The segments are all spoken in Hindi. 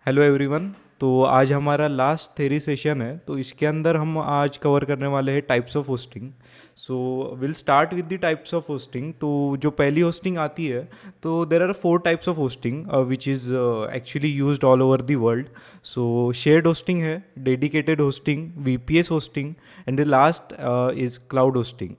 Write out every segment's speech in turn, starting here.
Hello everyone. तो आज हमारा लास्ट थेरी सेशन है, तो इसके अंदर हम आज कवर करने वाले हैं types of hosting. So will start with the types of hosting. तो जो पहली होस्टिंग आती है, तो there are four types of hosting which is actually used all over the world. So shared hosting है, dedicated hosting, VPS hosting, and the last is cloud hosting.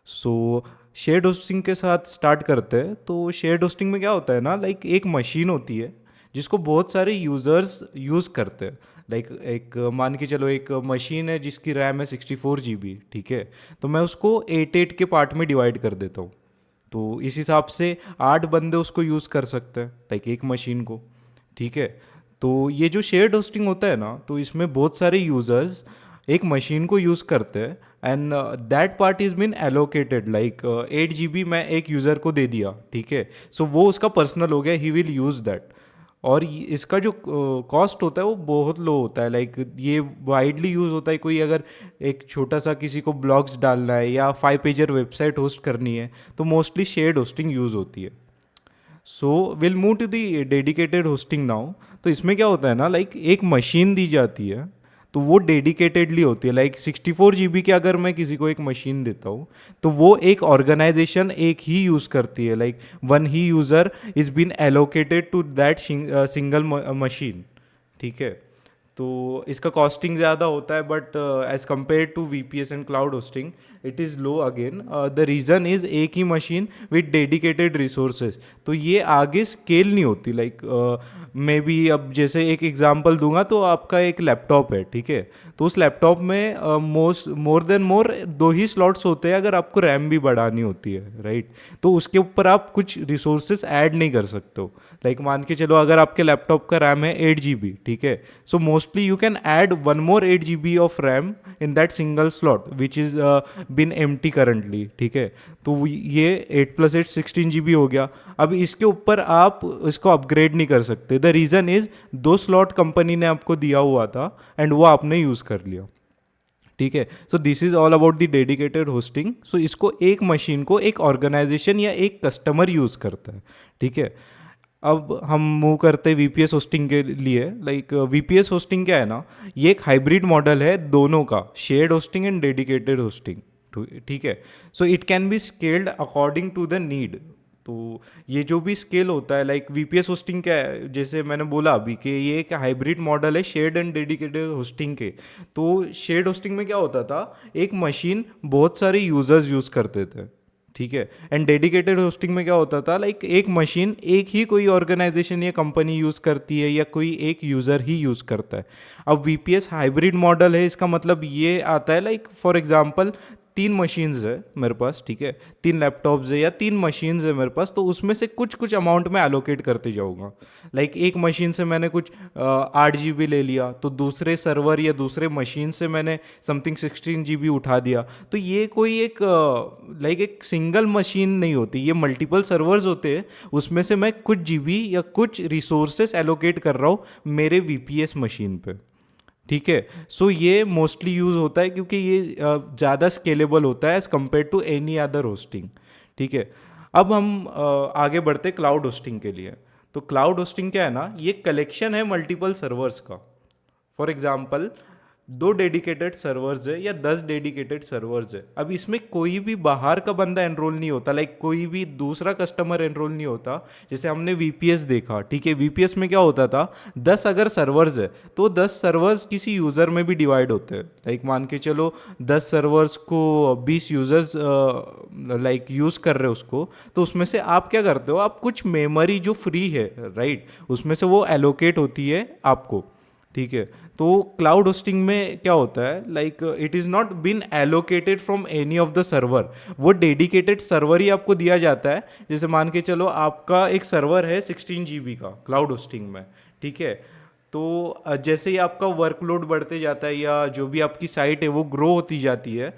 So shared hosting के साथ स्टार्ट करते हैं। तो शेयर्ड होस्टिंग में क्या होता है ना, लाइक एक मशीन होती है जिसको बहुत सारे यूज़र्स यूज़ करते हैं। लाइक एक मान के चलो, एक मशीन है जिसकी रैम है 64 GB, ठीक है। तो मैं उसको 8 के पार्ट में डिवाइड कर देता हूँ। तो इस हिसाब से 8 बंदे उसको यूज़ कर सकते हैं, लाइक एक मशीन को, ठीक है। तो ये जो शेयर्ड होस्टिंग होता है ना, तो इसमें बहुत सारे यूज़र्स एक मशीन को यूज़ करते हैं, and that part is been allocated. Like 8 GB मैं एक यूज़र को दे दिया, ठीक है। सो वो उसका पर्सनल हो गया, ही विल यूज़ दैट। और इसका जो कॉस्ट होता है वो बहुत लो होता है। लाइक ये वाइडली यूज़ होता है। कोई अगर एक छोटा सा किसी को ब्लॉग्स डालना है या 5 पेजर वेबसाइट होस्ट करनी है, तो मोस्टली शेयर्ड होस्टिंग यूज़ होती है। So will move to the dedicated hosting now. तो इसमें क्या होता है ना, लाइक एक मशीन दी जाती है, तो वो डेडिकेटेडली होती है। लाइक 64 GB की अगर मैं किसी को एक मशीन देता हूँ, तो वो एक ऑर्गेनाइजेशन एक ही यूज़ करती है। लाइक वन ही user is been allocated to that single machine, ठीक है। तो इसका कॉस्टिंग ज़्यादा होता है, but as compare to VPS and cloud hosting it is low again. The reason is एक ही मशीन विद डेडिकेटेड रिसोर्सेज, तो ये आगे स्केल नहीं होती। लाइक मे बी अब जैसे एक एग्जांपल दूंगा, तो आपका एक लैपटॉप है, ठीक है। तो उस लैपटॉप में मोर देन मोर 2 ही स्लॉट्स होते हैं अगर आपको रैम भी बढ़ानी होती है, राइट। तो उसके ऊपर आप कुछ रिसोर्सेज ऐड नहीं कर सकते हो। लाइक मान के चलो, अगर आपके लैपटॉप का रैम है 8 GB, ठीक है। So mostly you can add one more 8 GB of RAM in that single slot which is been empty currently, ठीक है। तो ये 8 + 8 16 GB हो गया। अब इसके ऊपर आप इसको अपग्रेड नहीं कर सकते। The reason is 2 slot company ने आपको दिया हुआ था एंड वो आपने यूज़ कर लिया, ठीक है। So this is all about the dedicated hosting. So इसको एक मशीन को एक ऑर्गेनाइजेशन या एक कस्टमर यूज़ करता है, ठीक है। अब हम मूव करते हैं वीपीएस होस्टिंग के लिए। लाइक वीपीएस होस्टिंग क्या है ना, ये एक हाइब्रिड मॉडल है दोनों का, shared hosting and dedicated hosting, ठीक है। So it can be scaled according to the need. तो ये जो भी स्केल होता है, लाइक वीपीएस होस्टिंग क्या है, जैसे मैंने बोला अभी कि ये एक हाइब्रिड मॉडल है शेयर्ड एंड डेडिकेटेड होस्टिंग के। तो शेयर्ड होस्टिंग में क्या होता था, एक मशीन बहुत सारे यूजर्स यूज़ करते थे, ठीक है। एंड डेडिकेटेड होस्टिंग में क्या होता था, लाइक एक मशीन एक ही कोई ऑर्गेनाइजेशन या कंपनी यूज़ करती है या कोई एक यूज़र ही यूज़ करता है। अब वीपीएस हाइब्रिड मॉडल है, इसका मतलब ये आता है, लाइक फॉर एग्जांपल 3 मशीन्स है मेरे पास, ठीक है। 3 लैपटॉप्स है या 3 मशीन्स है मेरे पास, तो उसमें से कुछ कुछ अमाउंट में एलोकेट करते जाऊँगा। लाइक एक मशीन से मैंने कुछ 8 GB ले लिया, तो दूसरे सर्वर या दूसरे मशीन से मैंने समथिंग 16 GB उठा दिया। तो ये कोई एक लाइक एक सिंगल मशीन नहीं होती, ये मल्टीपल सर्वर्स होते हैं। उसमें से मैं कुछ जीबी या कुछ रिसोर्सेस एलोकेट कर रहा हूँ मेरे वीपीएस मशीन पे, ठीक है। सो ये मोस्टली यूज़ होता है क्योंकि ये ज़्यादा स्केलेबल होता है as compare to any other hosting, ठीक है। अब हम आगे बढ़ते क्लाउड होस्टिंग के लिए। तो क्लाउड होस्टिंग क्या है ना, ये कलेक्शन है मल्टीपल सर्वर्स का। फॉर एग्जाम्पल 2 डेडिकेटेड सर्वर्स है या 10 डेडिकेटेड सर्वर्स है। अब इसमें कोई भी बाहर का बंदा एनरोल नहीं होता, लाइक कोई भी दूसरा कस्टमर एनरोल नहीं होता। जैसे हमने वीपीएस देखा, ठीक है। वीपीएस में क्या होता था, 10 अगर सर्वर्स है तो 10 सर्वर्स किसी यूज़र में भी डिवाइड होते हैं। लाइक मान के चलो 10 सर्वर्स को 20 यूज़र्स लाइक यूज़ कर रहे हो उसको, तो उसमें से आप क्या करते हो, आप कुछ मेमोरी जो फ्री है, राइट, उसमें से वो एलोकेट होती है आपको, ठीक है। तो क्लाउड होस्टिंग में क्या होता है, like it is not been allocated from any of the server, वो डेडिकेटेड सर्वर ही आपको दिया जाता है। जैसे मान के चलो आपका एक सर्वर है 16 GB का क्लाउड होस्टिंग में, ठीक है। तो जैसे ही आपका वर्कलोड बढ़ते जाता है या जो भी आपकी साइट है वो ग्रो होती जाती है,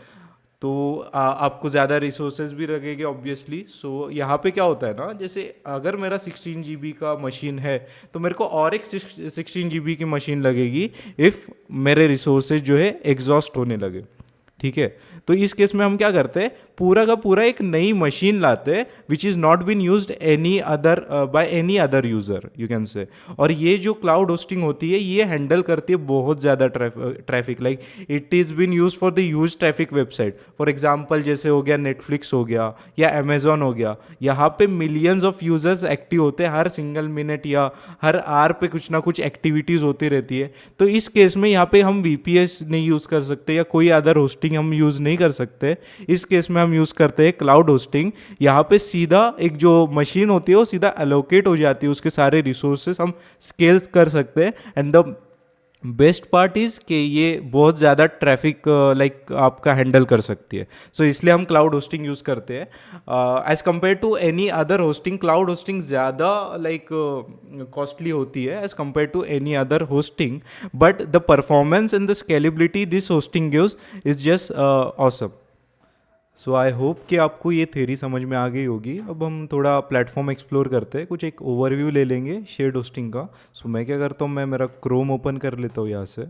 तो आपको ज़्यादा रिसोर्सेज भी लगेंगे ऑब्वियसली। सो यहाँ पे क्या होता है ना, जैसे अगर मेरा 16 GB का मशीन है, तो मेरे को और एक 16 GB की मशीन लगेगी इफ़ मेरे रिसोर्सेज जो है एग्जॉस्ट होने लगे, ठीक है। तो इस केस में हम क्या करते हैं, पूरा का पूरा एक नई मशीन लाते हैं which is not been used any other by any other user you can say. और ये जो क्लाउड होस्टिंग होती है ये हैंडल करती है बहुत ज़्यादा traffic, like it is been use for the use traffic website. For example जैसे हो गया नेटफ्लिक्स हो गया या अमेजोन हो गया, यहाँ पे मिलियंस ऑफ यूजर्स एक्टिव होते हैं हर सिंगल मिनट या हर आवर पे कुछ ना कुछ एक्टिविटीज़ होती रहती है। तो इस केस में यहाँ पे हम वीपीएस नहीं यूज़ कर सकते या कोई अदर होस्टिंग हम यूज़ नहीं कर सकते। इस केस में हम यूज़ करते हैं क्लाउड होस्टिंग। यहाँ पे सीधा एक जो मशीन होती है वो सीधा एलोकेट हो जाती है, उसके सारे रिसोर्सेस हम स्केल कर सकते हैं। And the best part is कि ये बहुत ज़्यादा ट्रैफिक लाइक आपका हैंडल कर सकती है। सो इसलिए हम क्लाउड होस्टिंग यूज़ करते हैं। As compare to any other hosting, cloud hosting ज़्यादा लाइक कॉस्टली होती है as compare to any other hosting, but the performance and the scalability this hosting gives is just awesome. So I hope कि आपको ये थ्योरी समझ में आ गई होगी। अब हम थोड़ा प्लेटफॉर्म एक्सप्लोर करते हैं, कुछ एक ओवरव्यू ले लेंगे शेयर्ड होस्टिंग का। सो मैं क्या करता हूँ, मैं मेरा क्रोम ओपन कर लेता हूँ यहाँ से,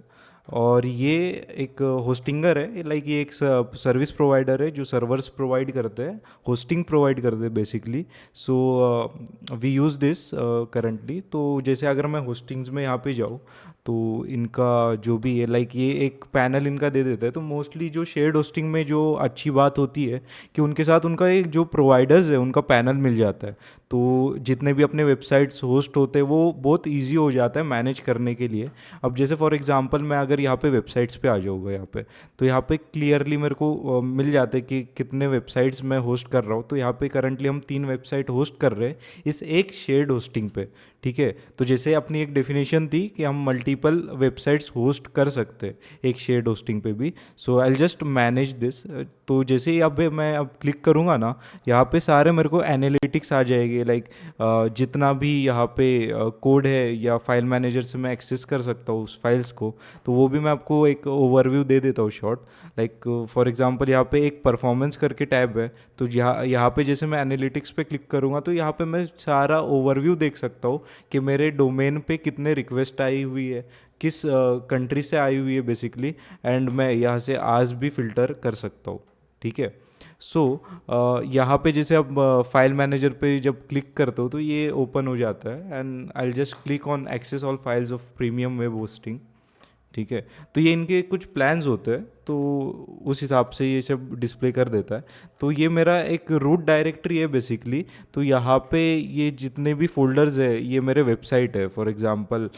और ये एक होस्टिंगर है, लाइक ये एक सर्विस प्रोवाइडर है जो सर्वर्स प्रोवाइड करते हैं, होस्टिंग प्रोवाइड करते हैं basically. So we use this currently. तो जैसे अगर मैं होस्टिंग्स में यहाँ पे जाऊँ तो इनका जो भी है लाइक ये एक पैनल इनका दे देता है। तो मोस्टली जो शेयर्ड होस्टिंग में जो अच्छी बात होती है कि उनके साथ उनका एक जो प्रोवाइडर्स है उनका पैनल मिल जाता है। तो जितने भी अपने वेबसाइट्स होस्ट होते हैं वो बहुत इजी हो जाता है मैनेज करने के लिए। अब जैसे फॉर एग्जांपल मैं अगर यहाँ पे वेबसाइट्स पे आ जाऊँगा यहाँ पे, तो यहाँ पे क्लियरली मेरे को मिल जाता है कि कितने वेबसाइट्स मैं होस्ट कर रहा हूँ। तो यहाँ पे करंटली हम 3 वेबसाइट होस्ट कर रहे हैं इस एक शेयर्ड होस्टिंग पे, ठीक है। तो जैसे अपनी एक डेफिनेशन थी कि हम मल्टीपल वेबसाइट्स होस्ट कर सकते हैं एक शेयर्ड होस्टिंग पे भी। सो आई जस्ट मैनेज दिस। तो जैसे ही अब मैं अब क्लिक करूँगा ना, यहाँ पे सारे मेरे को एनालिटिक्स आ जाएंगे, लाइक जितना भी यहाँ पे कोड है या फाइल मैनेजर से मैं एक्सेस कर सकता हूँ उस फाइल्स को। तो वो भी मैं आपको एक ओवरव्यू दे देता हूँ शॉर्ट। लाइक फॉर एग्जांपल यहाँ पे एक परफॉर्मेंस करके टैब है, तो यहाँ पे जैसे मैं एनालिटिक्स पे क्लिक करूँगा तो यहाँ पे मैं सारा ओवरव्यू देख सकता हूँ कि मेरे डोमेन पे कितने रिक्वेस्ट आई हुई है, किस कंट्री से आई हुई है बेसिकली, एंड मैं यहाँ से आज भी फ़िल्टर कर सकता हूँ, ठीक है। सो यहाँ पे जैसे अब फाइल मैनेजर पे जब क्लिक करते हो तो ये ओपन हो जाता है, and I just click on access all files of premium web hosting, ठीक है। तो ये इनके कुछ प्लान्स होते हैं, तो उस हिसाब से ये सब डिस्प्ले कर देता है। तो ये मेरा एक रूट डायरेक्टरी है बेसिकली। तो यहाँ पे ये जितने भी फोल्डर्स है ये मेरे वेबसाइट है। फॉर एग्जांपल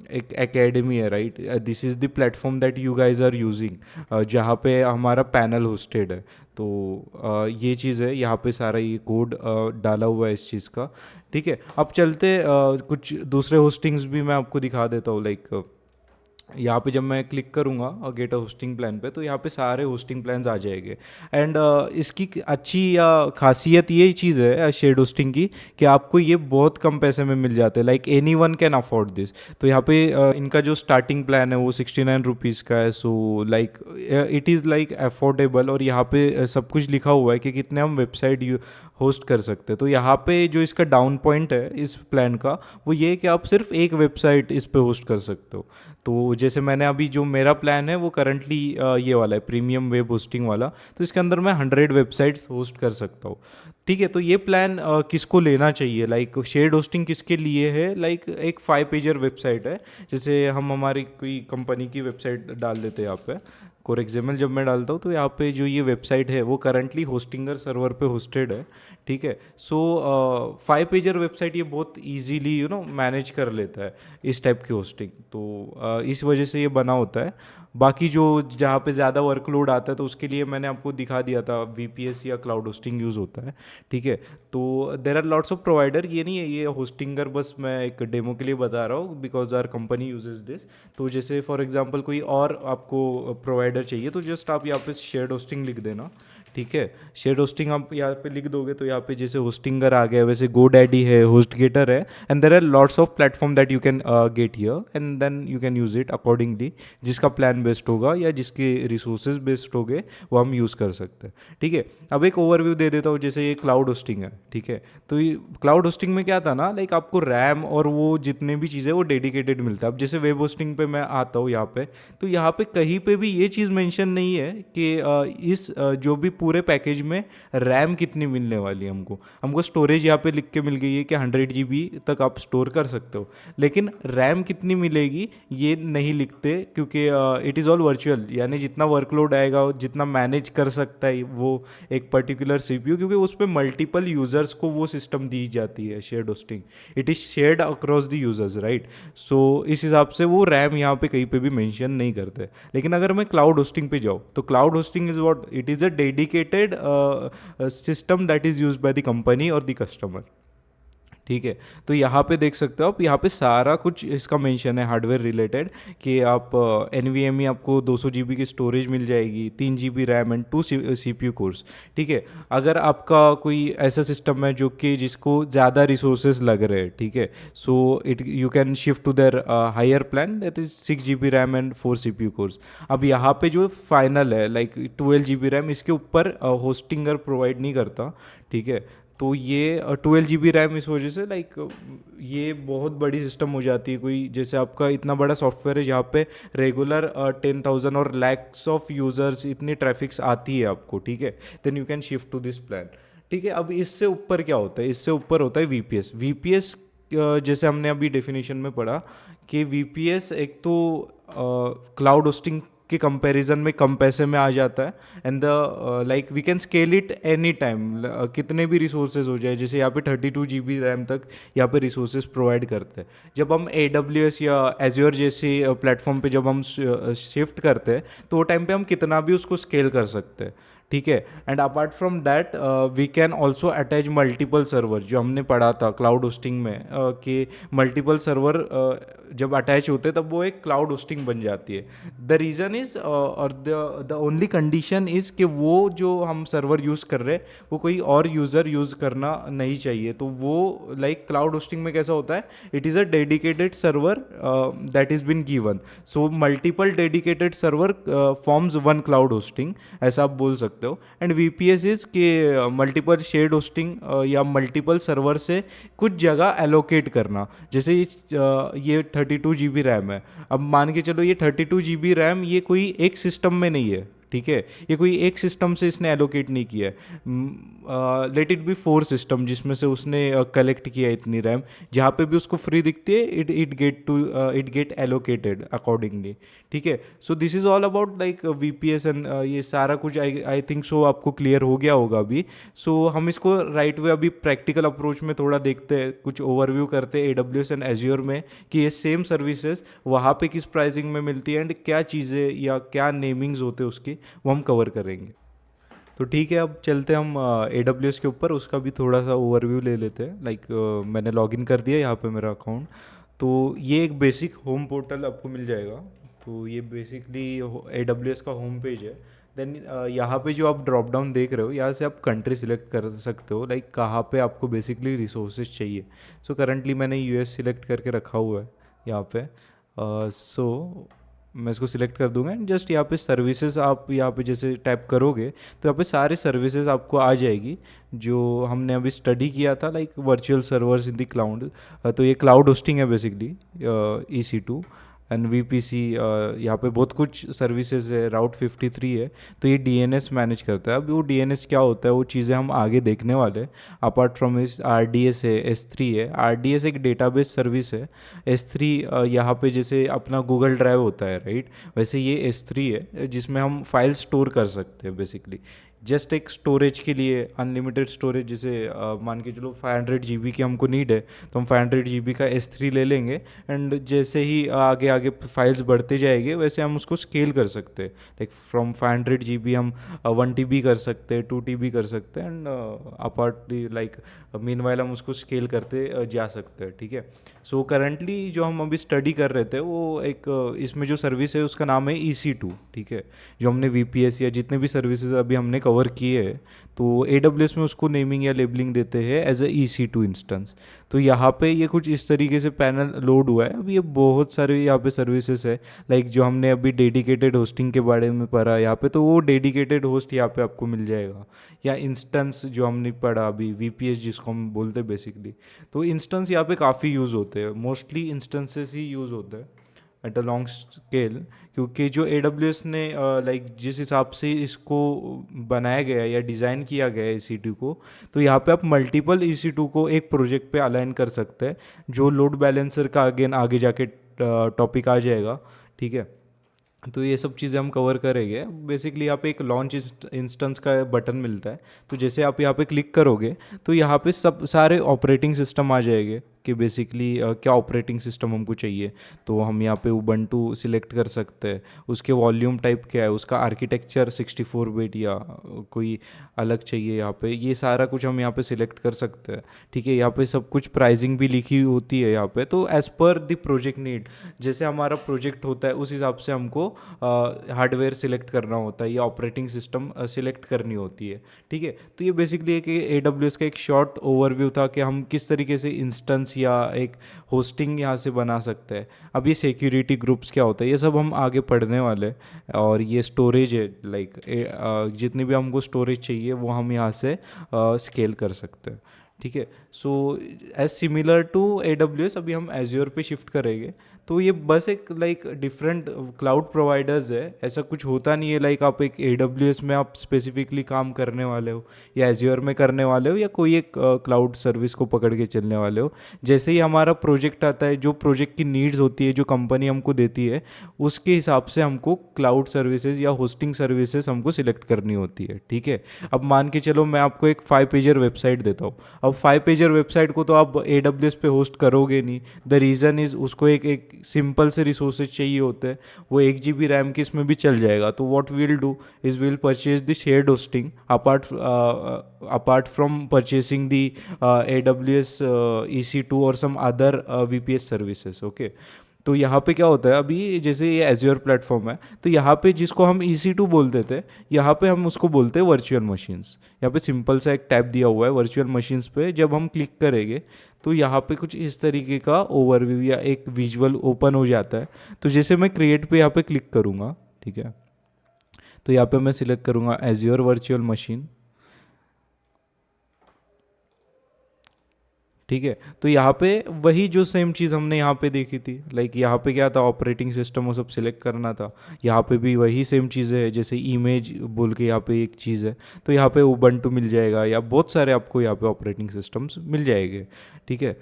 एक एकेडमी है, right, this is the platform that you guys are using, जहाँ पे हमारा पैनल होस्टेड है। तो ये चीज़ है, यहाँ पे सारा ये कोड डाला हुआ है इस चीज़ का, ठीक है। अब चलते कुछ दूसरे होस्टिंग्स भी मैं आपको दिखा देता हूँ। लाइक यहाँ पे जब मैं क्लिक करूँगा और गेट अ होस्टिंग प्लान पे, तो यहाँ पे सारे होस्टिंग प्लान्स आ जाएंगे। एंड इसकी अच्छी या खासियत ये चीज़ है शेयर्ड होस्टिंग की कि आपको ये बहुत कम पैसे में मिल जाते हैं, like any one can afford this. तो यहाँ पे इनका जो स्टार्टिंग प्लान है वो 69 रुपीज़ का है। So like it is like affordable, और यहाँ पे सब कुछ लिखा हुआ है कि कितने हम वेबसाइट होस्ट कर सकते हैं। तो यहाँ पे जो इसका डाउन पॉइंट है इस प्लान का वो ये है कि आप सिर्फ एक वेबसाइट इस पे होस्ट कर सकते हो। तो जैसे मैंने अभी जो मेरा प्लान है वो करंटली ये वाला है, प्रीमियम वेब होस्टिंग वाला। तो इसके अंदर मैं 100 वेबसाइट्स होस्ट कर सकता हूँ, ठीक है। तो ये प्लान किसको लेना चाहिए, लाइक शेयर्ड होस्टिंग किसके लिए है, लाइक एक 5 पेजर वेबसाइट है। जैसे हम हमारी कोई कंपनी की वेबसाइट डाल देते हैं यहाँ पे, फॉर एग्जाम्पल जब मैं डालता हूँ तो यहाँ पे जो ये वेबसाइट है वो करंटली होस्टिंगर सर्वर पे होस्टेड है, ठीक है। सो 5 पेजर वेबसाइट ये बहुत इजीली मैनेज कर लेता है इस टाइप की होस्टिंग। तो इस वजह से ये बना होता है। बाकी जो जहाँ पे ज़्यादा वर्कलोड आता है तो उसके लिए मैंने आपको दिखा दिया था वीपीएस या क्लाउड होस्टिंग यूज़ होता है, ठीक है। तो there are lots of provider, ये नहीं है ये होस्टिंगर, बस मैं एक डेमो के लिए बता रहा हूँ because our company uses this. तो जैसे फॉर एग्जांपल कोई और आपको प्रोवाइडर चाहिए तो जस्ट आप यहाँ पे शेयर्ड होस्टिंग लिख देना, ठीक है। शेयर्ड होस्टिंग आप यहाँ पे लिख दोगे तो यहाँ पे जैसे होस्टिंगर आ गया, वैसे गोडैडी है, होस्टगेटर है, and there are lots of platform that you can get here, and then you can use it accordingly. जिसका प्लान बेस्ड होगा या जिसके रिसोर्सेज बेस्ड होंगे वो हम यूज़ कर सकते हैं, ठीक है। अब एक ओवरव्यू दे देता हूँ, जैसे ये क्लाउड होस्टिंग है, ठीक है। तो ये क्लाउड होस्टिंग में क्या था ना, लाइक आपको रैम और वो जितने भी चीज़ें वो डेडिकेटेड मिलता है। अब जैसे वेब होस्टिंग पे मैं आता हूँ यहाँ पे, तो यहाँ पे कहीं पे भी ये चीज़ मेंशन नहीं है कि इस जो भी पूरे पैकेज में रैम कितनी मिलने वाली है हमको। हमको स्टोरेज यहाँ पे लिख के मिल गई है कि 100 GB तक आप स्टोर कर सकते हो, लेकिन रैम कितनी मिलेगी ये नहीं लिखते, क्योंकि इट इज़ ऑल वर्चुअल, यानी जितना वर्कलोड आएगा, जितना मैनेज कर सकता है वो एक पर्टिकुलर CPU, क्योंकि उस पर मल्टीपल यूज़र्स को वो सिस्टम दी जाती है shared hosting, it is shared across the users, right. So इस हिसाब से वो रैम यहाँ पे कहीं पे भी मेंशन नहीं करते। लेकिन अगर मैं क्लाउड होस्टिंग पे जाऊँ तो cloud hosting is what, it is a dedicated system that is used by the company और द कस्टमर, ठीक है। तो यहाँ पे देख सकते हो आप, यहाँ पे सारा कुछ इसका मेंशन है हार्डवेयर रिलेटेड, कि आप NVMe आपको 200 GB की स्टोरेज मिल जाएगी, 3 GB RAM and 2 CPU course, ठीक है। अगर आपका कोई ऐसा सिस्टम है जो कि जिसको ज़्यादा रिसोर्सेज लग रहे हैं, ठीक है, so it you can shift to their higher plan that is 6 GB RAM and 4 CPU cores. अब यहाँ पे जो फाइनल है लाइक 12 GB रैम, इसके ऊपर होस्टिंगर प्रोवाइड नहीं करता, ठीक है। तो ये 12 GB रैम इस वजह से लाइक ये बहुत बड़ी सिस्टम हो जाती है, कोई जैसे आपका इतना बड़ा सॉफ्टवेयर है जहाँ पे रेगुलर 10,000 और लैक्स ऑफ यूज़र्स इतनी ट्रैफिक्स आती है आपको, ठीक है, then you can shift to this plan, ठीक है। अब इससे ऊपर क्या होता है, इससे ऊपर होता है VPS। जैसे हमने अभी डेफिनेशन में पढ़ा कि VPS एक तो क्लाउड होस्टिंग के कंपैरिजन में कम पैसे में आ जाता है, and the like we can scale it any time, कितने भी रिसोर्सेज हो जाए, जैसे यहाँ पे 32 GB रैम तक यहाँ पे रिसोर्सेज प्रोवाइड करते हैं। जब हम AWS या एज्योर जैसी प्लेटफॉर्म पे जब हम शिफ्ट करते हैं तो वो टाइम पे हम कितना भी उसको स्केल कर सकते हैं, ठीक है। And apart from that we can also attach multiple server, जो हमने पढ़ा था क्लाउड होस्टिंग में कि मल्टीपल सर्वर जब अटैच होते हैं तब वो एक क्लाउड होस्टिंग बन जाती है। द रीज़न इज़ और द ओनली कंडीशन इज़ कि वो जो हम सर्वर यूज़ कर रहे हैं वो कोई और यूज़र यूज़ करना नहीं चाहिए। तो वो लाइक क्लाउड होस्टिंग में कैसा होता है, it is a dedicated server that is been given, so multiple dedicated server forms one cloud hosting, ऐसा आप बोल सकते हो। एंड VPS इज़ के मल्टीपल शेयर्ड होस्टिंग या मल्टीपल सर्वर से कुछ जगह एलोकेट करना। जैसे ये 32 GB रैम है, अब मान के चलो ये 32 GB रैम ये कोई एक सिस्टम में नहीं है, ठीक है, ये कोई एक सिस्टम से इसने एलोकेट नहीं किया है, लेट इट बी 4 सिस्टम जिसमें से उसने कलेक्ट किया इतनी रैम, जहाँ पे भी उसको फ्री दिखती है इट गेट एलोकेटेड अकॉर्डिंगली, ठीक है। So this is all about like VPS and ये सारा कुछ आई थिंक सो आपको क्लियर हो गया होगा अभी। सो हम इसको राइट वे अभी प्रैक्टिकल अप्रोच में थोड़ा देखते हैं, कुछ ओवरव्यू करते हैं AWS एंड एज्योर में कि ये सेम सर्विसेज वहाँ पे किस प्राइसिंग में मिलती है एंड क्या चीज़ें या क्या नेमिंग्स होते हैं उसके, वो हम कवर करेंगे। तो ठीक है, अब चलते हम AWS के ऊपर, उसका भी थोड़ा सा ओवरव्यू ले लेते हैं। लाइक मैंने लॉगिन कर दिया यहाँ पे मेरा अकाउंट, तो ये एक बेसिक होम पोर्टल आपको मिल जाएगा। तो ये बेसिकली AWS का होम पेज है। देन यहाँ पे जो आप ड्रॉप डाउन देख रहे हो, यहाँ से आप कंट्री सिलेक्ट कर सकते हो, लाइक कहाँ पे आपको बेसिकली रिसोर्सेज चाहिए। सो करंटली मैंने US सिलेक्ट करके रखा हुआ है यहाँ पे। सो मैं इसको सिलेक्ट कर दूंगा एंड जस्ट यहाँ पे सर्विसेज आप यहाँ पे जैसे टैप करोगे तो यहाँ पे सारे सर्विसेज आपको आ जाएगी जो हमने अभी स्टडी किया था, like virtual servers in the cloud. तो ये क्लाउड होस्टिंग है बेसिकली, EC2 एंड VPC, यहाँ पे बहुत कुछ सर्विसेज है, राउट 53 है, तो ये DNS मैनेज करता है। अब वो DNS क्या होता है वो चीज़ें हम आगे देखने वाले हैं। अपार्ट फ्रॉम इस RDS है, S3 है। RDS एक डेटाबेस सर्विस है। S3 यहाँ पे जैसे अपना गूगल ड्राइव होता है, राइट, वैसे ये S3 है जिसमें हम फाइल स्टोर कर सकते हैं बेसिकली। जस्ट एक स्टोरेज के लिए अनलिमिटेड स्टोरेज, जैसे मान के चलो 500 GB की हमको नीड है तो हम 500 GB का S3 ले लेंगे एंड जैसे ही आगे आगे फाइल्स बढ़ते जाएंगे वैसे हम उसको स्केल कर सकते हैं। लाइक फ्रॉम 500 GB हम 1 TB कर सकते हैं, 2 TB कर सकते हैं एंड अपार्ट लाइक मीनवाइल हम उसको स्केल करते जा सकते हैं, ठीक है। सो करंटली जो हम अभी स्टडी कर रहे थे वो एक इसमें जो सर्विस है उसका नाम है EC2, ठीक है, जो हमने VPS या जितने भी सर्विसेज अभी हमने कवर किए हैं तो AWS में उसको नेमिंग या लेबलिंग देते हैं एज ए EC2 इंस्टेंस। तो यहाँ पे ये कुछ इस तरीके से पैनल लोड हुआ है। अब ये बहुत सारे यहाँ पे सर्विसेज है, लाइक जो हमने अभी डेडिकेटेड होस्टिंग के बारे में पढ़ा यहाँ पे, तो वो डेडिकेटेड होस्ट यहाँ पे आपको मिल जाएगा, या इंस्टेंस जो हमने पढ़ा अभी VPS जिसको हम बोलते हैं बेसिकली। तो इंस्टेंस यहाँ पे काफ़ी यूज़ होते हैं, मोस्टली इंस्टेंसेस ही यूज़ होते हैं। एट अ लॉन्ग स्केल, क्योंकि जो AWS ने लाइक जिस हिसाब से इसको बनाया गया है या डिज़ाइन किया गया है EC2 को, तो यहाँ पे आप मल्टीपल EC2 को एक प्रोजेक्ट पे अलाइन कर सकते हैं, जो लोड बैलेंसर का अगेन आगे जाके टॉपिक आ जाएगा, ठीक है। तो ये सब चीज़ें हम कवर करेंगे। बेसिकली यहाँ पे एक लॉन्च इंस्टेंस का बटन मिलता है, तो जैसे आप यहाँ पे क्लिक करोगे तो यहाँ पे सब सारे ऑपरेटिंग सिस्टम आ जाएंगे कि बेसिकली क्या ऑपरेटिंग सिस्टम हमको चाहिए। तो हम यहाँ पे उबंटू सिलेक्ट कर सकते हैं, उसके वॉल्यूम टाइप क्या है, उसका आर्किटेक्चर 64 बिट या कोई अलग चाहिए, यहाँ पे ये सारा कुछ हम यहाँ पे सिलेक्ट कर सकते हैं, ठीक है। यहाँ पे सब कुछ प्राइसिंग भी लिखी होती है यहाँ पे। तो as per the project need, जैसे हमारा प्रोजेक्ट होता है उस हिसाब से हमको हार्डवेयर सिलेक्ट करना होता है या ऑपरेटिंग सिस्टम सिलेक्ट करनी होती है, ठीक है। तो ये बेसिकली एक AWS का एक शॉर्ट ओवरव्यू था कि हम किस तरीके से इंस्टेंस या एक होस्टिंग यहाँ से बना सकते हैं। अब ये सिक्योरिटी ग्रुप्स क्या होता है ये सब हम आगे पढ़ने वाले हैं। और ये स्टोरेज है, लाइक जितनी भी हमको स्टोरेज चाहिए वो हम यहाँ से स्केल कर सकते हैं, ठीक है। So as similar to AWS अभी हम एज्योर पे शिफ्ट करेंगे। तो ये बस एक लाइक डिफरेंट क्लाउड प्रोवाइडर्स है, ऐसा कुछ होता नहीं है लाइक आप एक AWS में आप स्पेसिफिकली काम करने वाले हो या एज्योर में करने वाले हो या कोई एक क्लाउड सर्विस को पकड़ के चलने वाले हो। जैसे ही हमारा प्रोजेक्ट आता है, जो प्रोजेक्ट की नीड्स होती है जो कंपनी हमको देती है, उसके हिसाब से हमको क्लाउड सर्विसेज या होस्टिंग सर्विसेज हमको सिलेक्ट करनी होती है, ठीक है। अब मान के चलो मैं आपको एक 5 पेजर वेबसाइट देता हूँ। अब 5 पेजर वेबसाइट को तो आप AWS पे होस्ट करोगे नहीं। द रीज़न इज़ उसको एक सिंपल से रिसोर्सेज चाहिए होते हैं, वो 1 GB रैम की इसमें भी चल जाएगा। तो what will do is will purchase the shared hosting apart from purchasing the AWS EC2 और some other VPS services, okay. तो यहाँ पे क्या होता है, अभी जैसे ये एज्योर प्लेटफॉर्म है, तो यहाँ पे जिसको हम EC2 बोलते थे, यहाँ पे हम उसको बोलते हैं वर्चुअल मशीन्स। यहाँ पे सिंपल सा एक टैब दिया हुआ है वर्चुअल मशीन्स पे, जब हम क्लिक करेंगे तो यहाँ पे कुछ इस तरीके का ओवरव्यू या एक विजुअल ओपन हो जाता है। तो जैसे मैं क्रिएट पे यहाँ पे क्लिक करूँगा, ठीक है, तो यहाँ पे मैं सिलेक्ट करूँगा एज्योर वर्चुअल मशीन, ठीक है। तो यहाँ पे वही जो सेम चीज़ हमने यहाँ पे देखी थी, लाइक यहाँ पे क्या था, ऑपरेटिंग सिस्टम वो सब सिलेक्ट करना था। यहाँ पे भी वही सेम चीज़ें है, जैसे इमेज बोल के यहाँ पे एक चीज़ है, तो यहाँ पे उबंटू मिल जाएगा या बहुत सारे आपको यहाँ पे ऑपरेटिंग सिस्टम्स मिल जाएंगे, ठीक है।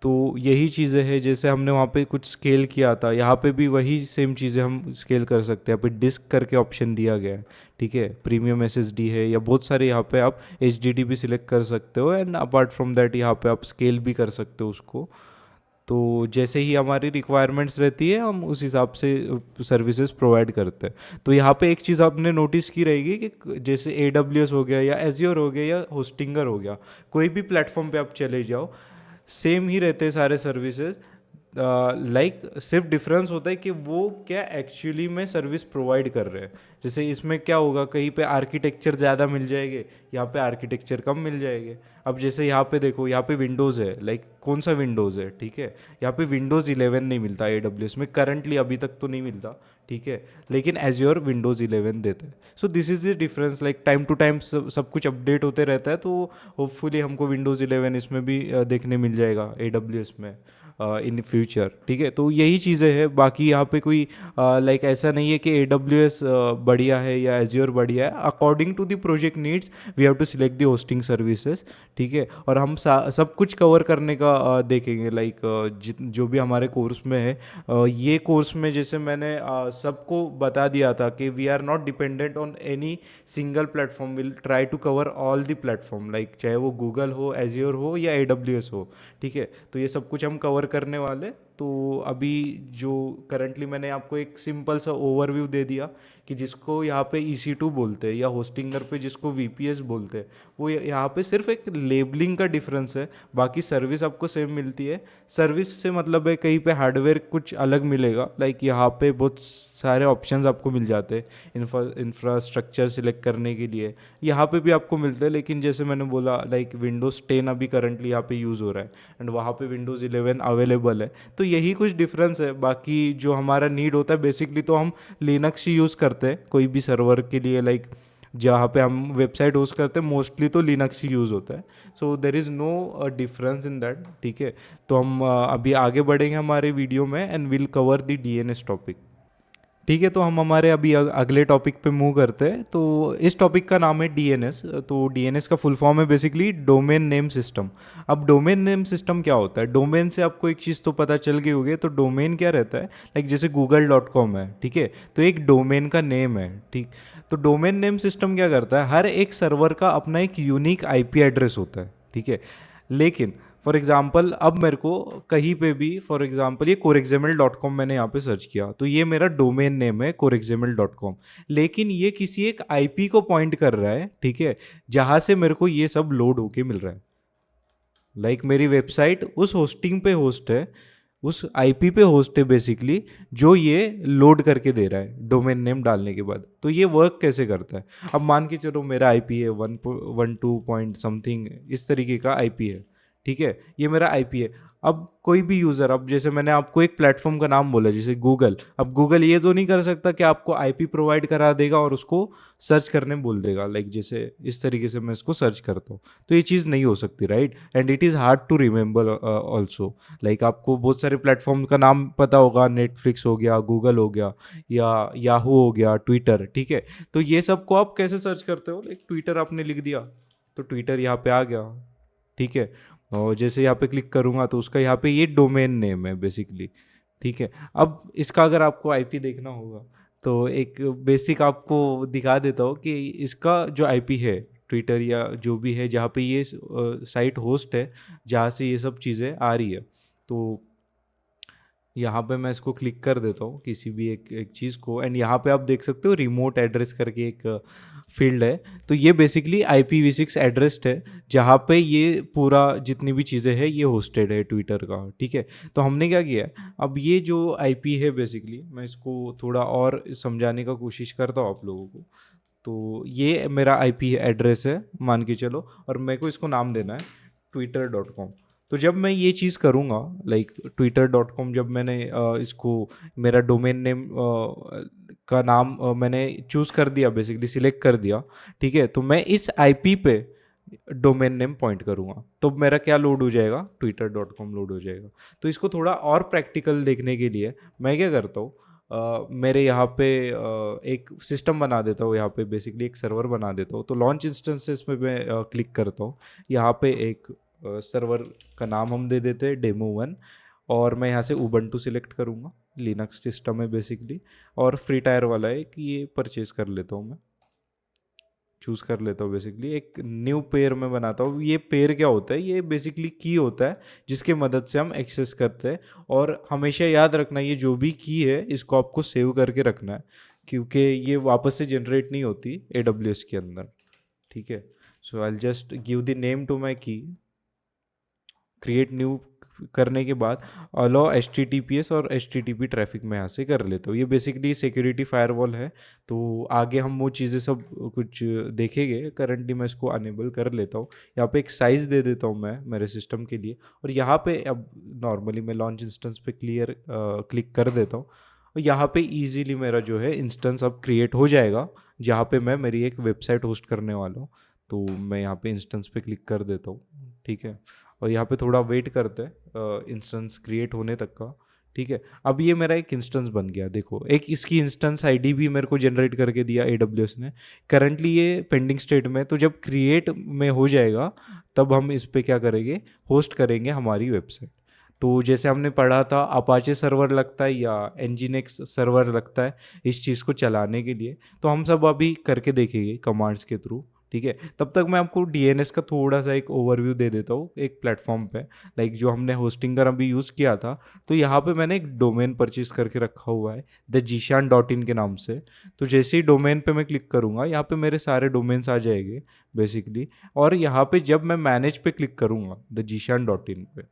तो यही चीज़ें हैं, जैसे हमने वहाँ पे कुछ स्केल किया था, यहाँ पे भी वही सेम चीज़ें हम स्केल कर सकते हैं। यहाँ पे डिस्क करके ऑप्शन दिया गया है, ठीक है। प्रीमियम SSD है या बहुत सारे, यहाँ पे आप HDD भी सिलेक्ट कर सकते हो, एंड अपार्ट फ्रॉम दैट यहाँ पे आप स्केल भी कर सकते हो उसको। तो जैसे ही हमारी रिक्वायरमेंट्स रहती है हम उस हिसाब से सर्विसेज प्रोवाइड करते हैं। तो यहाँ पे एक चीज़ आपने नोटिस की रहेगी कि जैसे AWS हो गया या एज्योर हो गया या होस्टिंगर हो गया, कोई भी प्लेटफॉर्म पे आप चले जाओ, सेम ही रहते हैं सारे सर्विसेज। लाइक सिर्फ डिफरेंस होता है कि वो क्या एक्चुअली में सर्विस प्रोवाइड कर रहे हैं। जैसे इसमें क्या होगा, कहीं पे आर्किटेक्चर ज़्यादा मिल जाएंगे, यहाँ पे आर्किटेक्चर कम मिल जाएंगे। अब जैसे यहाँ पे देखो, यहाँ पे विंडोज़ है, लाइक कौन सा विंडोज़ है, ठीक है। यहाँ पे विंडोज़ 11 नहीं मिलता AWS में करंटली, अभी तक तो नहीं मिलता, ठीक है। लेकिन एज्योर विंडोज़ 11 देता है। So this is the difference, like time to time सब कुछ अपडेट होते रहता है। तो होपफुली हमको विंडोज़ 11 इसमें भी देखने मिल जाएगा AWS में इन फ्यूचर, ठीक है। तो यही चीज़ें हैं, बाकी यहाँ पे कोई लाइक ऐसा नहीं है कि AWS बढ़िया है या एज्योर बढ़िया है। According to the project needs we have to select the hosting services, ठीक है। और हम सब कुछ कवर करने का देखेंगे, लाइक जो भी हमारे कोर्स में है। ये कोर्स में जैसे मैंने सबको बता दिया था कि we are not dependent on any single platform, will try to cover all the platform, like चाहे वो गूगल हो, एज्योर हो या AWS हो, ठीक है। तो ये सब कुछ हम कवर करने वाले। तो अभी जो करंटली मैंने आपको एक सिंपल सा ओवरव्यू दे दिया कि जिसको यहाँ पे EC2 बोलते हैं या होस्टिंगर पे जिसको VPS बोलते हैं, वो यहाँ पे सिर्फ एक लेबलिंग का डिफरेंस है, बाकी सर्विस आपको सेम मिलती है। सर्विस से मतलब है कहीं पे हार्डवेयर कुछ अलग मिलेगा, लाइक यहाँ पे बहुत सारे ऑप्शंस आपको मिल जाते हैं इंफ्रास्ट्रक्चर सिलेक्ट करने के लिए, यहाँ पे भी आपको मिलते हैं। लेकिन जैसे मैंने बोला, लाइक विंडोज़ 10 अभी करंटली यहाँ पे यूज़ हो रहा है एंड वहाँ पे विंडोज़ 11 अवेलेबल है। तो यही कुछ डिफरेंस है। बाकी जो हमारा नीड होता है बेसिकली, तो हम लिनक्स ही यूज़ करते हैं कोई भी सर्वर के लिए, लाइक जहाँ पे हम वेबसाइट होस्ट करते हैं मोस्टली तो लिनक्स ही यूज़ होता है, so there is no difference in that, ठीक है। तो हम अभी आगे बढ़ेंगे हमारे वीडियो में and will cover the DNS topic. ठीक है, तो हम हमारे अभी अगले टॉपिक पे मूव करते हैं। तो इस टॉपिक का नाम है डीएनएस। तो डीएनएस का फुल फॉर्म है बेसिकली डोमेन नेम सिस्टम। अब डोमेन नेम सिस्टम क्या होता है? डोमेन से आपको एक चीज़ तो पता चल गई होगी। तो डोमेन क्या रहता है? लाइक जैसे google.com है, ठीक है, तो एक डोमेन का नेम है, ठीक। तो डोमेन नेम सिस्टम क्या करता है? हर एक सर्वर का अपना एक यूनिक आईपी एड्रेस होता है, ठीक है। लेकिन फॉर एग्जाम्पल अब मेरे को कहीं पे भी, फॉर एग्जाम्पल ये coreXML.com मैंने यहाँ पे सर्च किया, तो ये मेरा डोमेन नेम है coreXML.com, लेकिन ये किसी एक आईपी को पॉइंट कर रहा है, ठीक है, जहाँ से मेरे को ये सब लोड होके मिल रहा है। लाइक मेरी वेबसाइट उस होस्टिंग पे होस्ट है, उस आईपी पे होस्ट है बेसिकली, जो ये लोड करके दे रहा है डोमेन नेम डालने के बाद। तो ये वर्क कैसे करता है? अब मान के चलो मेरा आईपी है 112 पॉइंट समथिंग, इस तरीके का आईपी है, ठीक है, ये मेरा आईपी है। अब कोई भी यूज़र, अब जैसे मैंने आपको एक प्लेटफॉर्म का नाम बोला जैसे गूगल, अब गूगल ये तो नहीं कर सकता कि आपको आईपी प्रोवाइड करा देगा और उसको सर्च करने बोल देगा, लाइक जैसे इस तरीके से मैं इसको सर्च करता हूँ, तो ये चीज़ नहीं हो सकती, right. And it is hard to remember also. Like आपको बहुत सारे प्लेटफॉर्म का नाम पता होगा, नेटफ्लिक्स हो गया, गूगल हो गया, या याहू हो गया, ट्विटर, ठीक है। तो ये सब को आप कैसे सर्च करते हो? लाइक ट्विटर आपने लिख दिया तो ट्विटर यहाँ पे आ गया, ठीक है। और जैसे यहाँ पे क्लिक करूँगा तो उसका यहाँ पे ये डोमेन नेम है बेसिकली, ठीक है। अब इसका अगर आपको आईपी देखना होगा तो एक बेसिक आपको दिखा देता हूँ कि इसका जो आईपी है ट्विटर या जो भी है जहाँ पे ये साइट होस्ट है, जहाँ से ये सब चीज़ें आ रही है, तो यहाँ पे मैं इसको क्लिक कर देता हूँ किसी भी एक चीज़ को, एंड यहाँ पे आप देख सकते हो रिमोट एड्रेस करके एक फील्ड है। तो ये बेसिकली IPv6 एड्रेस्ड है, जहाँ पे ये पूरा जितनी भी चीज़ें हैं ये होस्टेड है ट्विटर का, ठीक है। तो हमने क्या किया है, अब ये जो आईपी है बेसिकली मैं इसको थोड़ा और समझाने का कोशिश करता हूँ आप लोगों को। तो ये मेरा आईपी एड्रेस है मान के चलो, और मेरे को इसको नाम देना है twitter.com। तो जब मैं ये चीज़ करूँगा, लाइक twitter.com, जब मैंने इसको मेरा डोमेन नेम का नाम मैंने चूज़ कर दिया, बेसिकली सिलेक्ट कर दिया, ठीक है, तो मैं इस आईपी पे डोमेन नेम पॉइंट करूँगा तो मेरा क्या लोड हो जाएगा? twitter.com लोड हो जाएगा। तो इसको थोड़ा और प्रैक्टिकल देखने के लिए मैं क्या करता हूँ, मेरे यहाँ पे एक सिस्टम बना देता हूँ, यहाँ पे बेसिकली एक सर्वर बना देता हूँ। तो लॉन्च इंस्टेंसेस में मैं क्लिक करता हूँ, यहाँ पे एक सर्वर का नाम हम दे देते हैं डेमो 1, और मैं यहाँ से उबंटू सिलेक्ट करूँगा, लिनक्स सिस्टम है बेसिकली, और फ्री टायर वाला है कि ये परचेज़ कर लेता हूँ, मैं चूज़ कर लेता हूँ। बेसिकली एक न्यू पेयर में बनाता हूँ। ये पेयर क्या होता है? ये बेसिकली की होता है जिसके मदद से हम एक्सेस करते हैं, और हमेशा याद रखना ये जो भी की है इसको आपको सेव करके रखना है, क्योंकि ये वापस से जनरेट नहीं होती AWS के अंदर, ठीक है। So I just give the name to my key, create new करने के बाद अलाउ HTTPS और HTTP ट्रैफिक में यहाँ से कर लेता हूँ। ये बेसिकली सिक्योरिटी फायरवॉल है, तो आगे हम वो चीज़ें सब कुछ देखेंगे। करंटली मैं इसको अनेबल कर लेता हूँ। यहाँ पे एक साइज़ दे देता हूँ मैं मेरे सिस्टम के लिए, और यहाँ पे अब नॉर्मली मैं लॉन्च इंस्टेंस पे क्लिक कर देता हूँ, और यहाँ पे इजीली मेरा जो है इंस्टेंस अब क्रिएट हो जाएगा, जहाँ पे मैं मेरी एक वेबसाइट होस्ट करने वाला हूँ। तो मैं यहाँ पे इंस्टेंस पे क्लिक कर देता हूँ, ठीक है, और यहाँ पे थोड़ा वेट करते हैं इंस्टेंस क्रिएट होने तक का, ठीक है। अब ये मेरा एक इंस्टेंस बन गया, देखो एक इसकी इंस्टेंस आईडी भी मेरे को जनरेट करके दिया AWS ने। करंटली ये पेंडिंग स्टेट में, तो जब क्रिएट में हो जाएगा तब हम इस पे क्या करेंगे, होस्ट करेंगे हमारी वेबसाइट। तो जैसे हमने पढ़ा था अपाचे सर्वर लगता है या nginx सर्वर लगता है इस चीज़ को चलाने के लिए, तो हम सब अभी करके देखेंगे कमांड्स के थ्रू, ठीक है। तब तक मैं आपको DNS का थोड़ा सा एक ओवरव्यू दे देता हूँ एक प्लेटफॉर्म पे, लाइक जो हमने होस्टिंग का अभी यूज़ किया था। तो यहाँ पे मैंने एक डोमेन परचेज करके रखा हुआ है thejishan.in के नाम से। तो जैसे ही डोमेन पे मैं क्लिक करूँगा यहाँ पे मेरे सारे डोमेन्स आ जाएंगे बेसिकली, और यहाँ पे जब मैं मैनेज पे क्लिक करूँगा thejishan.in पे,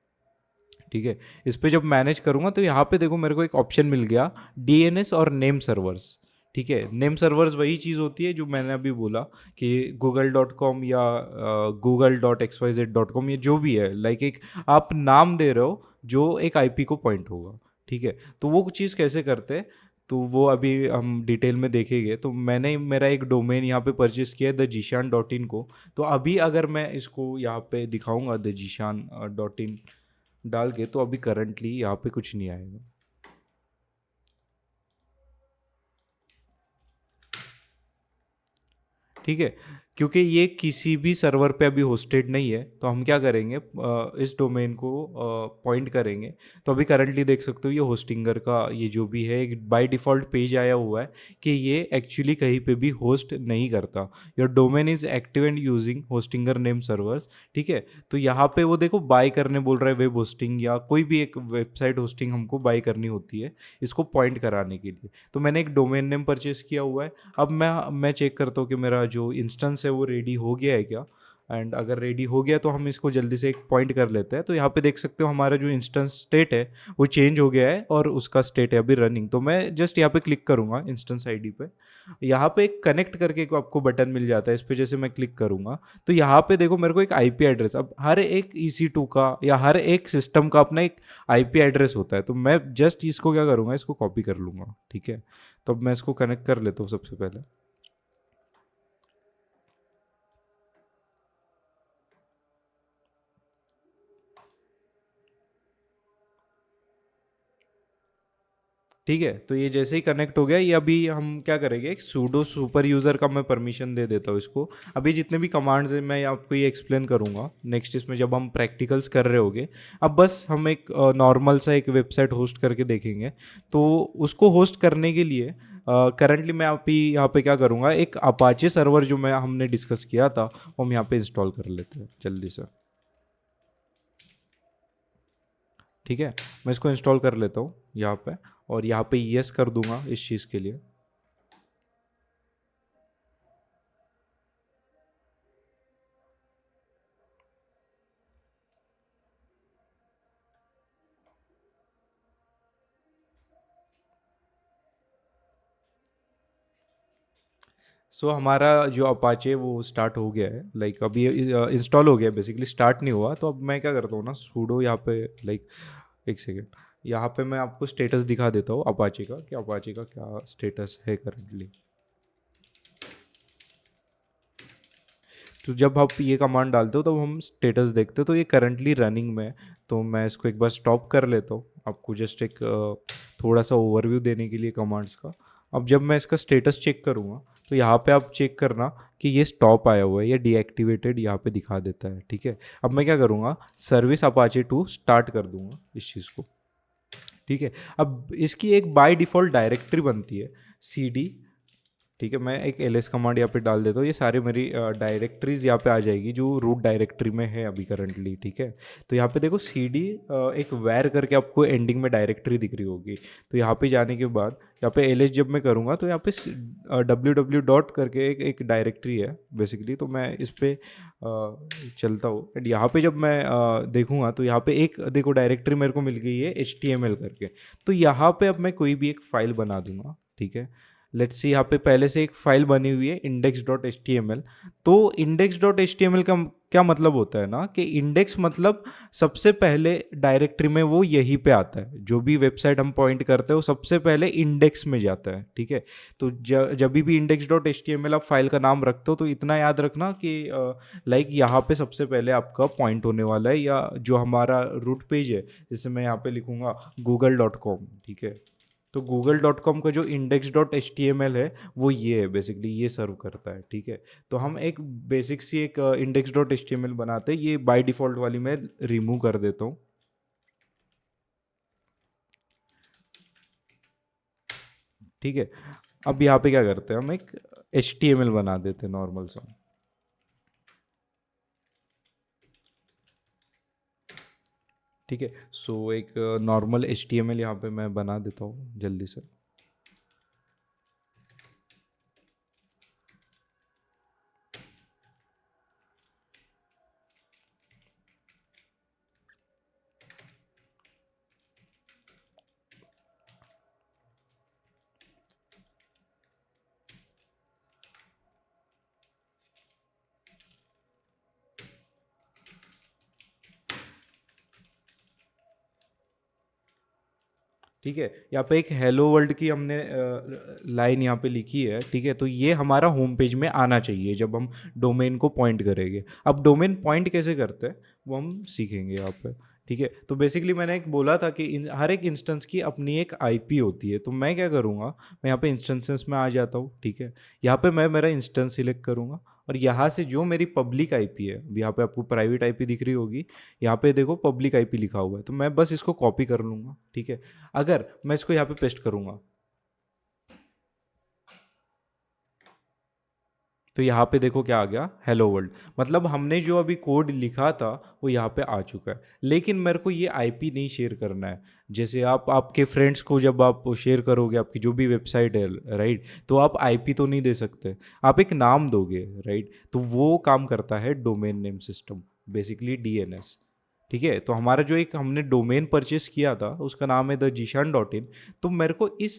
ठीक है, इस पे जब मैनेज करूँगा तो यहाँ पे देखो मेरे को एक ऑप्शन मिल गया DNS और नेम सर्वर्स, ठीक है। नेम सर्वर्स वही चीज़ होती है जो मैंने अभी बोला कि google.com या google.xyz.com, ये जो भी है, लाइक एक आप नाम दे रहे हो जो एक आईपी को पॉइंट होगा, ठीक है। तो वो चीज़ कैसे करते हैं, तो वो अभी हम डिटेल में देखेंगे। तो मैंने मेरा एक डोमेन यहाँ पे परचेस किया है द जीशान डॉट इन को। तो अभी अगर मैं इसको यहाँ पे दिखाऊंगा द जीशान डॉट इन डाल के, तो अभी करंटली यहाँ पे कुछ नहीं आएगा। ठीक है, क्योंकि ये किसी भी सर्वर पे अभी होस्टेड नहीं है, तो हम क्या करेंगे, इस डोमेन को पॉइंट करेंगे। तो अभी करंटली देख सकते हो ये होस्टिंगर का ये जो भी है एक बाय डिफ़ॉल्ट पेज आया हुआ है कि ये एक्चुअली कहीं पे भी होस्ट नहीं करता। Your domain is active and using Hostinger name servers. ठीक है, तो यहाँ पे वो देखो बाय करने बोल रहा है, वेब होस्टिंग या कोई भी एक वेबसाइट होस्टिंग हमको बाय करनी होती है इसको पॉइंट कराने के लिए। तो मैंने एक डोमेन नेम परचेस किया हुआ है। अब मैं चेक करता हूँ कि मेरा जो इंस्टेंस है वो रेडी हो गया है क्या। एंड अगर रेडी हो गया तो हम इसको जल्दी से एक पॉइंट कर लेते हैं। तो यहाँ पे देख सकते हो हमारा जो इंस्टेंस स्टेट है वो चेंज हो गया है और उसका स्टेट है अभी रनिंग। तो मैं जस्ट यहाँ पे क्लिक करूँगा इंस्टेंस आईडी पे। यहाँ पे एक कनेक्ट करके एक आपको बटन मिल जाता है, इस पर जैसे मैं क्लिक करूँगा तो यहाँ पे देखो मेरे को एक आईपी एड्रेस, अब हर एक EC2 का या हर एक सिस्टम का अपना एक आईपी एड्रेस होता है। तो मैं जस्ट इसको क्या करूँगा, इसको कॉपी कर लूँगा। ठीक है, तो अब मैं इसको कनेक्ट कर लेता हूँ सबसे पहले। ठीक है, तो ये जैसे ही कनेक्ट हो गया, ये अभी हम क्या करेंगे, एक सूडो सुपर यूज़र का मैं परमिशन दे देता हूँ इसको। अभी जितने भी कमांड्स हैं मैं आपको ये एक्सप्लेन करूँगा नेक्स्ट इसमें जब हम प्रैक्टिकल्स कर रहे होंगे। अब बस हम एक नॉर्मल सा एक वेबसाइट होस्ट करके देखेंगे। तो उसको होस्ट करने के लिए करंटली मैं अभी यहाँ पे क्या करूँगा, एक अपाचे सर्वर जो मैं हमने डिस्कस किया था वो हम यहाँ पे इंस्टॉल कर लेते हैं जल्दी से। ठीक है, मैं इसको इंस्टॉल कर लेता हूँ यहाँ पे, और यहाँ पे यस कर दूंगा इस चीज़ के लिए। हमारा जो अपाचे वो स्टार्ट हो गया है, लाइक अभी इंस्टॉल हो गया, बेसिकली स्टार्ट नहीं हुआ। तो अब मैं क्या करता हूँ ना, सूडो यहाँ पे लाइक एक सेकेंड, यहाँ पे मैं आपको स्टेटस दिखा देता हूँ अपाचे का, कि अपाचे का क्या स्टेटस है करंटली। तो जब आप ये कमांड डालते हो तो हम स्टेटस देखते हो, तो ये करंटली रनिंग में है। तो मैं इसको एक बार स्टॉप कर लेता हूँ आपको जस्ट एक थोड़ा सा ओवरव्यू देने के लिए कमांड्स का। अब जब मैं इसका स्टेटस चेक करूँगा तो यहाँ पे आप चेक करना कि ये स्टॉप आया हुआ है या डीएक्टिवेटेड यहाँ पे दिखा देता है। ठीक है, अब मैं क्या करूँगा, सर्विस अपाचे 2 स्टार्ट कर दूंगा इस चीज़ को। ठीक है, अब इसकी एक बाय डिफ़ॉल्ट डायरेक्टरी बनती है CD। ठीक है, मैं एक ls कमांड यहाँ पे डाल देता हूँ, ये सारे मेरी डायरेक्टरीज यहाँ पे आ जाएगी जो रूट डायरेक्टरी में है अभी करंटली। ठीक है, तो यहाँ पे देखो CD एक वैर करके आपको एंडिंग में डायरेक्टरी दिख रही होगी। तो यहाँ पे जाने के बाद यहाँ पे ls जब मैं करूँगा तो यहाँ पे www डॉट करके एक डायरेक्टरी है बेसिकली। तो मैं इस पर चलता हूँ एंड यहाँ पे जब मैं देखूँगा तो यहाँ पे एक देखो डायरेक्टरी मेरे को मिल गई है HTML करके। तो यहाँ पे अब मैं कोई भी एक फ़ाइल बना दूंगा। ठीक है, लेट्स सी यहाँ पे पहले से एक फाइल बनी हुई है index dot H T M L. तो index dot H T M L का क्या मतलब होता है ना, कि इंडेक्स मतलब सबसे पहले डायरेक्टरी में वो यहीं पे आता है, जो भी वेबसाइट हम पॉइंट करते हैं वो सबसे पहले इंडेक्स में जाता है। ठीक है, तो जब भी index dot H T M L आप फाइल का नाम रखते हो तो इतना याद रखना कि लाइक यहाँ पे सबसे पहले आपका पॉइंट होने वाला है, या जो हमारा रूट पेज है जैसे मैं यहाँ पे लिखूंगा google.com। ठीक है, तो google.com का जो index.html है वो ये है बेसिकली, ये सर्व करता है। ठीक है, तो हम एक बेसिक सी एक index.html बनाते हैं, ये बाय डिफ़ॉल्ट वाली मैं रिमूव कर देता हूँ। ठीक है, अब यहाँ पे क्या करते हैं, हम एक HTML बना देते हैं नॉर्मल सा। ठीक है, एक नॉर्मल HTML यहाँ पे मैं बना देता हूँ जल्दी से। ठीक ठीक है। यहाँ पे एक हेलो वर्ल्ड की हमने लाइन यहाँ पे लिखी है, ठीक है। तो ये हमारा होम पेज में आना चाहिए जब हम डोमेन को पॉइंट करेंगे। अब डोमेन पॉइंट कैसे करते हैं वो हम सीखेंगे यहाँ पे, ठीक है। तो बेसिकली मैंने एक बोला था कि हर एक इंस्टेंस की अपनी एक आईपी होती है। तो मैं क्या करूँगा, मैं यहाँ पे इंस्टेंसेस में आ जाता हूँ, ठीक है। यहाँ पे मैं मेरा इंस्टेंस सिलेक्ट करूँगा और यहाँ से जो मेरी पब्लिक आईपी है, यहाँ पे आपको प्राइवेट आईपी दिख रही होगी, यहाँ पे देखो पब्लिक आईपी लिखा हुआ है, तो मैं बस इसको कॉपी कर लूँगा, ठीक है। अगर मैं इसको यहाँ पे पेस्ट करूँगा तो यहाँ पे देखो क्या आ गया, हेलो वर्ल्ड। मतलब हमने जो अभी कोड लिखा था वो यहाँ पे आ चुका है। लेकिन मेरे को ये आईपी नहीं शेयर करना है। जैसे आप आपके फ्रेंड्स को जब आप शेयर करोगे आपकी जो भी वेबसाइट है, राइट, तो आप आईपी तो नहीं दे सकते, आप एक नाम दोगे, राइट। तो वो काम करता है domain name system, basically DNS, ठीक है। तो हमारा जो एक हमने डोमेन परचेस किया था उसका नाम है द जीशान डॉट इन। तो मेरे को इस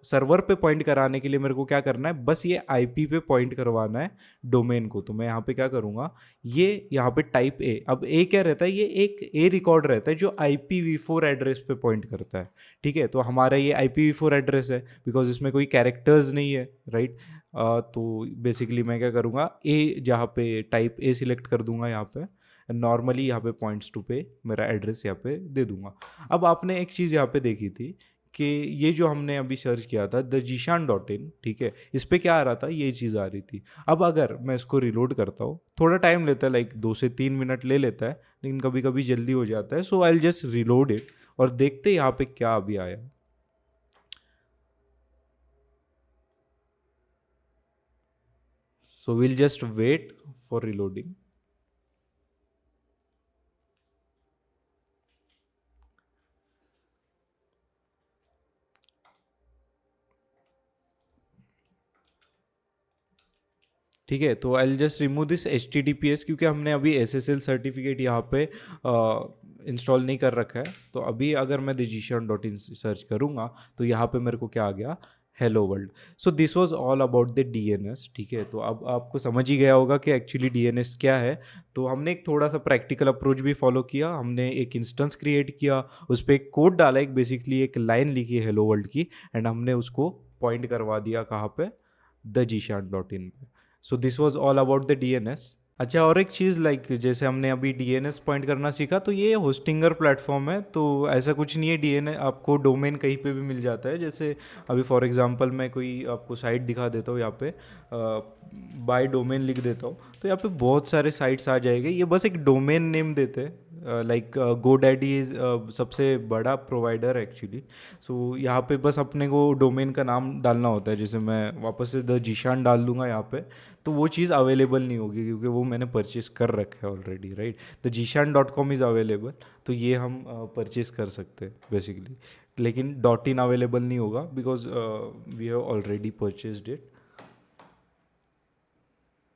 सर्वर पे पॉइंट कराने के लिए मेरे को क्या करना है, बस ये आईपी पे पॉइंट करवाना है डोमेन को। तो मैं यहाँ पे क्या करूँगा, ये यहाँ पे टाइप ए, अब ए क्या रहता है, ये एक ए रिकॉर्ड रहता है जो IPv4 एड्रेस पे पॉइंट करता है, ठीक है। तो हमारा ये IPv4 एड्रेस है बिकॉज इसमें कोई कैरेक्टर्स नहीं है, राइट। तो बेसिकली मैं क्या करूँगा, ए जहाँ पे टाइप ए सिलेक्ट कर दूंगा यहाँ पे, नॉर्मली यहाँ पे पॉइंट्स टू पे मेरा एड्रेस यहाँ पे दे दूंगा। अब आपने एक चीज़ यहाँ पे देखी थी कि ये जो हमने अभी सर्च किया था द जीशान डॉट इन, ठीक है, इस पर क्या आ रहा था, ये चीज़ आ रही थी। अब अगर मैं इसको रिलोड करता हूँ, थोड़ा टाइम लेता है, लाइक 2 से 3 मिनट ले लेता है, लेकिन कभी कभी जल्दी हो जाता है। So I just reload it और देखते यहाँ पे क्या अभी आया। So will just wait for reloading. ठीक है। तो I just remove this HTTPS क्योंकि हमने अभी SSL सर्टिफिकेट यहाँ पे इंस्टॉल नहीं कर रखा है। तो अभी अगर मैं digition.in सर्च करूँगा तो यहाँ पे मेरे को क्या आ गया, hello world. So this was all about the DNS, ठीक है। तो अब आपको समझ ही गया होगा कि एक्चुअली DNS क्या है। तो हमने एक थोड़ा सा प्रैक्टिकल अप्रोच भी फॉलो किया, हमने एक इंस्टेंस क्रिएट किया, उस पर एक कोड डाला, एक बेसिकली एक लाइन लिखी है हेलो वर्ल्ड की, एंड हमने उसको पॉइंट करवा दिया कहाँ पे, द जीशान.in पे। So this was all about the DNS। अच्छा, और एक चीज़, लाइक जैसे हमने अभी DNS पॉइंट करना सीखा, तो ये होस्टिंगर प्लेटफॉर्म है, तो ऐसा कुछ नहीं है, DNS आपको डोमेन कहीं पे भी मिल जाता है। जैसे अभी फॉर एग्जांपल मैं कोई आपको साइट दिखा देता हूँ, यहाँ पे बाय डोमेन लिख देता हूँ, तो यहाँ पे बहुत सारे साइट्स आ जाएंगे। ये बस एक डोमेन नेम देते हैं, लाइक GoDaddy इज़ सबसे बड़ा प्रोवाइडर एक्चुअली। सो यहाँ पे बस अपने को डोमेन का नाम डालना होता है। जैसे मैं वापस से द जीशान डाल दूंगा यहाँ पे, तो वो चीज़ अवेलेबल नहीं होगी क्योंकि वो मैंने परचेस कर रखा है ऑलरेडी, राइट। द जीशान.com इज़ अवेलेबल, तो ये हम परचेस कर सकते हैं बेसिकली। लेकिन .in अवेलेबल नहीं होगा because we have already purchased it,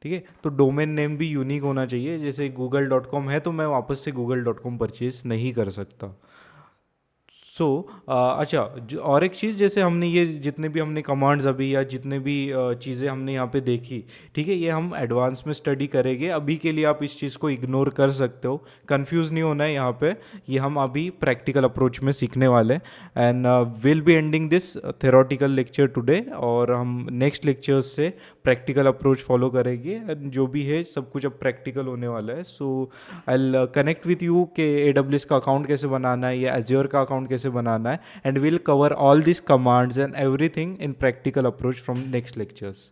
ठीक है। तो डोमेन नेम भी यूनिक होना चाहिए। जैसे google.com है तो मैं वापस से google.com परचेज नहीं कर सकता। सो अच्छा, और एक चीज़, जैसे हमने ये जितने भी हमने कमांड्स अभी या जितने भी चीज़ें हमने यहाँ पे देखी, ठीक है, ये हम एडवांस में स्टडी करेंगे। अभी के लिए आप इस चीज़ को इग्नोर कर सकते हो, कंफ्यूज नहीं होना है यहाँ पे। ये हम अभी प्रैक्टिकल अप्रोच में सीखने वाले हैं। And will be ending this theoretical lecture today, और हम नेक्स्ट लेक्चर्स से प्रैक्टिकल अप्रोच फॉलो करेंगे। एंड जो भी है सब कुछ अब प्रैक्टिकल होने वाला है। So I connect with you कि AWS का अकाउंट कैसे बनाना है या Azure का अकाउंट कैसे बनाना है, and will cover all this commands and everything in practical approach from next lectures.